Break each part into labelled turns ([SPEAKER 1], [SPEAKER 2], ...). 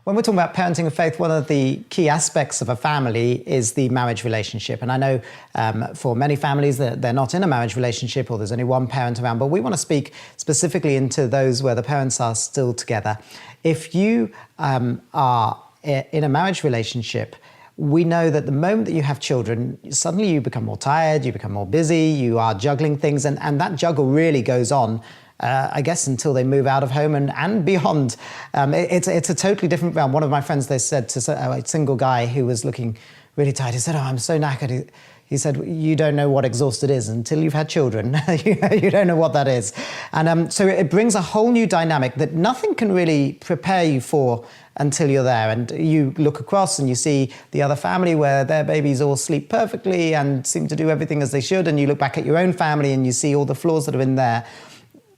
[SPEAKER 1] When we're talking about parenting of faith, one of the key aspects of a family is the marriage relationship. And I know for many families that they're not in a marriage relationship or there's only one parent around, but we want to speak specifically into those where the parents are still together. If you are in a marriage relationship, we know that the moment that you have children, suddenly you become more tired, you become more busy, you are juggling things, and that juggle really goes on I guess until they move out of home and beyond. It's a totally different realm. One of my friends, they said to a single guy who was looking really tired, he said, "Oh, I'm so knackered." He said, "You don't know what exhausted is until you've had children." You don't know what that is. And so it brings a whole new dynamic that nothing can really prepare you for until you're there. And you look across and you see the other family where their babies all sleep perfectly and seem to do everything as they should. And you look back at your own family and you see all the flaws that are in there.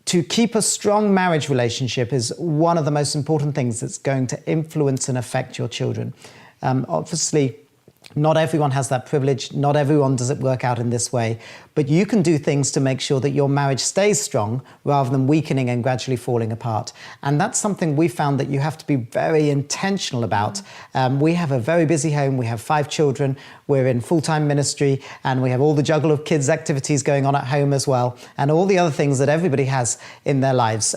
[SPEAKER 1] To keep a strong marriage relationship is one of the most important things that's going to influence and affect your children. Obviously, not everyone has that privilege. Not everyone does it work out in this way. But you can do things to make sure that your marriage stays strong rather than weakening and gradually falling apart. And that's something we found that you have to be very intentional about. We have a very busy home. We have 5 children. We're in full-time ministry, and we have all the juggle of kids' activities going on at home as well, and all the other things that everybody has in their lives.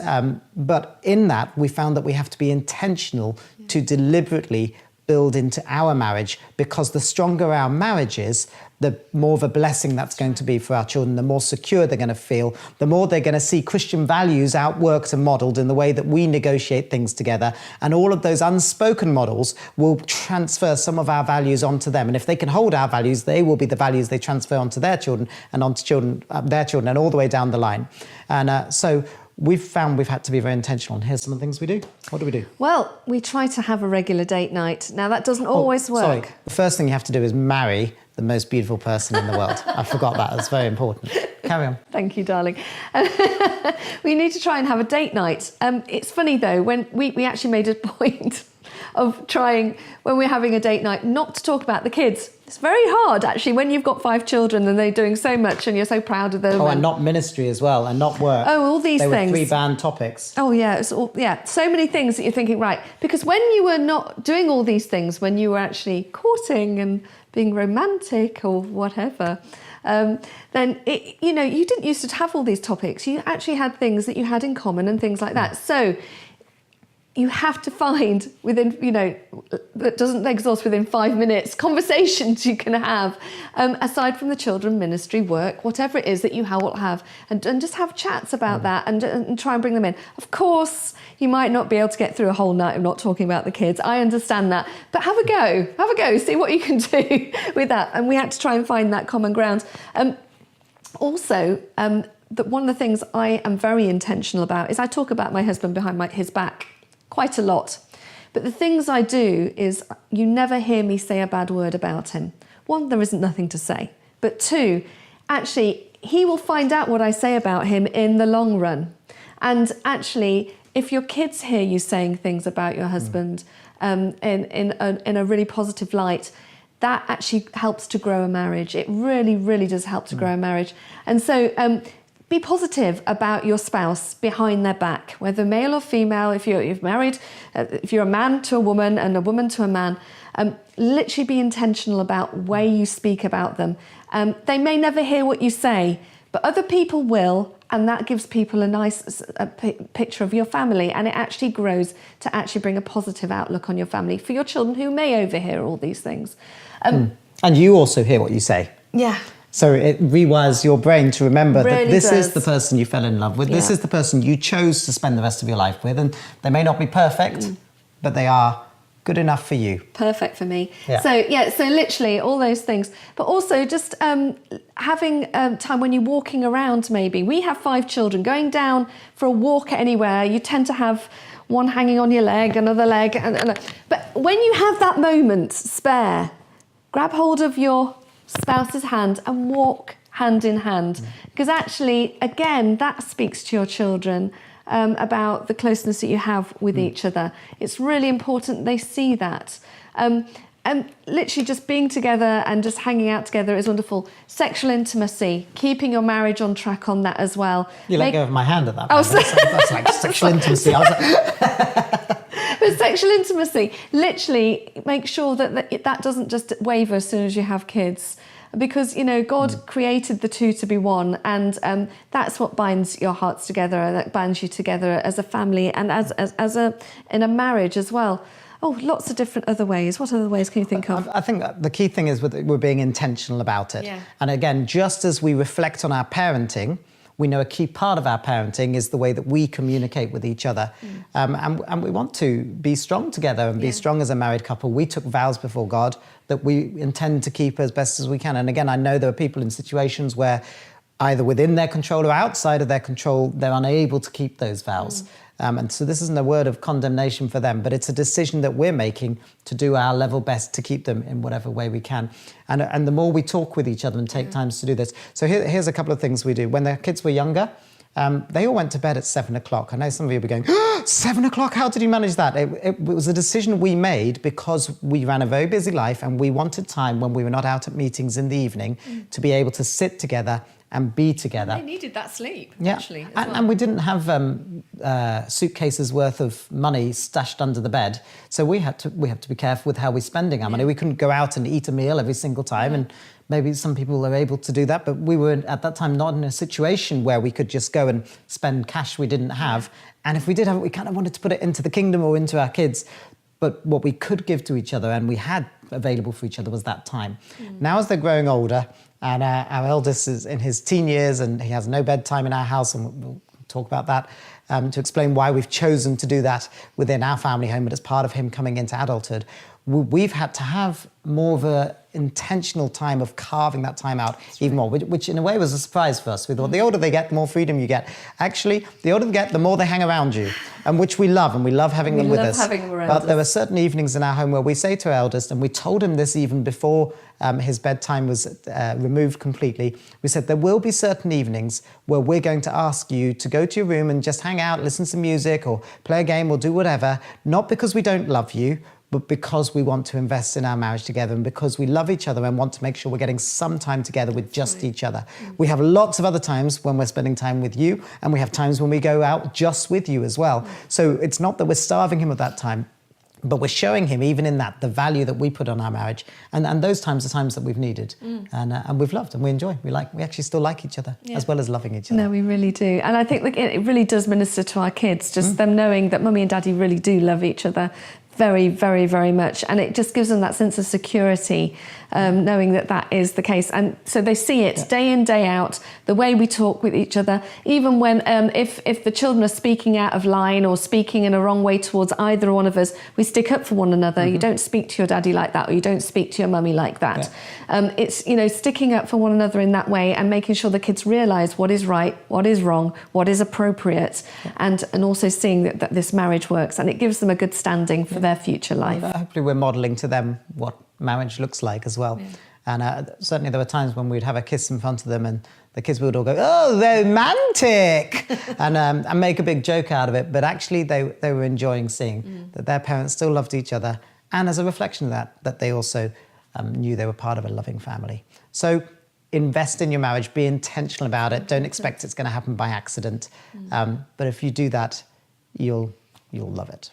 [SPEAKER 1] But in that, we found that we have to be intentional to deliberately build into our marriage, because the stronger our marriage is, the more of a blessing that's going to be for our children, the more secure they're going to feel, the more they're going to see Christian values outworked and modelled in the way that we negotiate things together. And all of those unspoken models will transfer some of our values onto them. And if they can hold our values, they will be the values they transfer onto their children and onto their children and all the way down the line. And so we've found we've had to be very intentional. And here's some of the things we do. What do we do?
[SPEAKER 2] Well, we try to have a regular date night. Now, that doesn't always work.
[SPEAKER 1] Sorry. The first thing you have to do is marry the most beautiful person in the world. I forgot that. That's very important. Carry on.
[SPEAKER 2] Thank you, darling. We need to try and have a date night. It's funny, though, when we actually made a point of trying, when we're having a date night, not to talk about the kids. It's very hard, actually, when you've got 5 children and they're doing so much and you're so proud of them.
[SPEAKER 1] Oh, and not ministry as well, and not work.
[SPEAKER 2] Oh, all these things.
[SPEAKER 1] They were 3 banned topics.
[SPEAKER 2] Oh, yeah. It's all, yeah. So many things that you're thinking, right, because when you were not doing all these things, when you were actually courting and being romantic or whatever, then, you didn't used to have all these topics. You actually had things that you had in common and things like that. So you have to find within, that doesn't exhaust within 5 minutes, conversations you can have, aside from the children, ministry, work, whatever it is that you will have, and just have chats about that and try and bring them in. Of course, you might not be able to get through a whole night of not talking about the kids. I understand that. But have a go, see what you can do with that. And we had to try and find that common ground. Also, that one of the things I am very intentional about is I talk about my husband behind his back quite a lot. But the things I do is you never hear me say a bad word about him. 1, there isn't nothing to say. But 2, actually, he will find out what I say about him in the long run. And actually, if your kids hear you saying things about your husband in a really positive light, that actually helps to grow a marriage. It really, really does help to grow a marriage. And so be positive about your spouse behind their back, whether male or female. If you're married, if you're a man to a woman and a woman to a man, literally be intentional about where you speak about them. They may never hear what you say, but other people will, and that gives people a nice picture of your family, and it actually grows to actually bring a positive outlook on your family for your children who may overhear all these things. And
[SPEAKER 1] you also hear what you say.
[SPEAKER 2] Yeah.
[SPEAKER 1] So it rewires your brain to remember
[SPEAKER 2] really
[SPEAKER 1] that this
[SPEAKER 2] does.
[SPEAKER 1] is the person you fell in love with. Yeah. This is the person you chose to spend the rest of your life with. And they may not be perfect, but they are good enough for you.
[SPEAKER 2] Perfect for me.
[SPEAKER 1] Yeah.
[SPEAKER 2] So literally all those things. But also just having time when you're walking around maybe. We have 5 children. Going down for a walk anywhere, you tend to have one hanging on your leg, another leg. But when you have that moment spare, grab hold of your spouse's hand and walk hand in hand, because actually, again, that speaks to your children about the closeness that you have with each other. It's really important they see that. And literally just being together and just hanging out together is wonderful. Sexual intimacy, keeping your marriage on track on that as well.
[SPEAKER 1] You let go of my hand at that point. That's like sexual intimacy. I was like
[SPEAKER 2] But sexual intimacy, literally make sure that doesn't just waver as soon as you have kids. Because, God created the two to be one, and that's what binds your hearts together, and that binds you together as a family and in a marriage as well. Oh, lots of different other ways. What other ways can you think of?
[SPEAKER 1] I think the key thing is we're being intentional about it.
[SPEAKER 2] Yeah.
[SPEAKER 1] And again, just as we reflect on our parenting, we know a key part of our parenting is the way that we communicate with each other. And we want to be strong together and be strong as a married couple. We took vows before God that we intend to keep as best as we can. And again, I know there are people in situations where either within their control or outside of their control, they're unable to keep those vows. And so this isn't a word of condemnation for them, but it's a decision that we're making to do our level best to keep them in whatever way we can. And the more we talk with each other and take times to do this. So here's a couple of things we do. When the kids were younger, they all went to bed at 7 o'clock. I know some of you will be going, 7 o'clock, how did you manage that? It was a decision we made because we ran a very busy life and we wanted time when we were not out at meetings in the evening to be able to sit together and be together.
[SPEAKER 2] They needed that sleep, actually.
[SPEAKER 1] And we didn't have suitcases worth of money stashed under the bed, so we have to be careful with how we're spending our money. We couldn't go out and eat a meal every single time, and maybe some people were able to do that, but we were at that time not in a situation where we could just go and spend cash we didn't have. And if we did have it, we kind of wanted to put it into the kingdom or into our kids. But what we could give to each other and we had available for each other was that time. Now, as they're growing older, and our eldest is in his teen years and he has no bedtime in our house, and we'll talk about that to explain why we've chosen to do that within our family home, but as part of him coming into adulthood. We've had to have more of an intentional time of carving that time out even more, which in a way was a surprise for us. We thought the older they get, the more freedom you get. Actually, the older they get, the more they hang around you, and which we love, and we love having them with us. But there were certain evenings in our home where we say to our eldest, and we told him this even before his bedtime was removed completely, we said there will be certain evenings where we're going to ask you to go to your room and just hang out, listen to music or play a game or do whatever, not because we don't love you, but because we want to invest in our marriage together and because we love each other and want to make sure we're getting some time together with just each other. We have lots of other times when we're spending time with you, and we have times when we go out just with you as well. So it's not that we're starving him of that time, but we're showing him, even in that, the value that we put on our marriage. And those times are times that we've needed. And we've loved and we enjoy. We actually still like each other, as well as loving each other.
[SPEAKER 2] No, we really do. And I think it really does minister to our kids, just them knowing that mummy and daddy really do love each other very, very, very much. And it just gives them that sense of security, knowing that is the case. And so they see it day in, day out, the way we talk with each other, even when if the children are speaking out of line or speaking in a wrong way towards either one of us, we stick up for one another. You don't speak to your daddy like that, or you don't speak to your mummy like that. It's, sticking up for one another in that way and making sure the kids realise what is right, what is wrong, what is appropriate, and also seeing that this marriage works, and it gives them a good standing for their future life.
[SPEAKER 1] Hopefully we're modelling to them what marriage looks like as well. And certainly there were times when we'd have a kiss in front of them and the kids would all go, "Oh, romantic," and make a big joke out of it. But actually they were enjoying seeing that their parents still loved each other, and as a reflection of that they also knew they were part of a loving family. So invest in your marriage, be intentional about it. Don't expect it's going to happen by accident. But if you do that, you'll love it.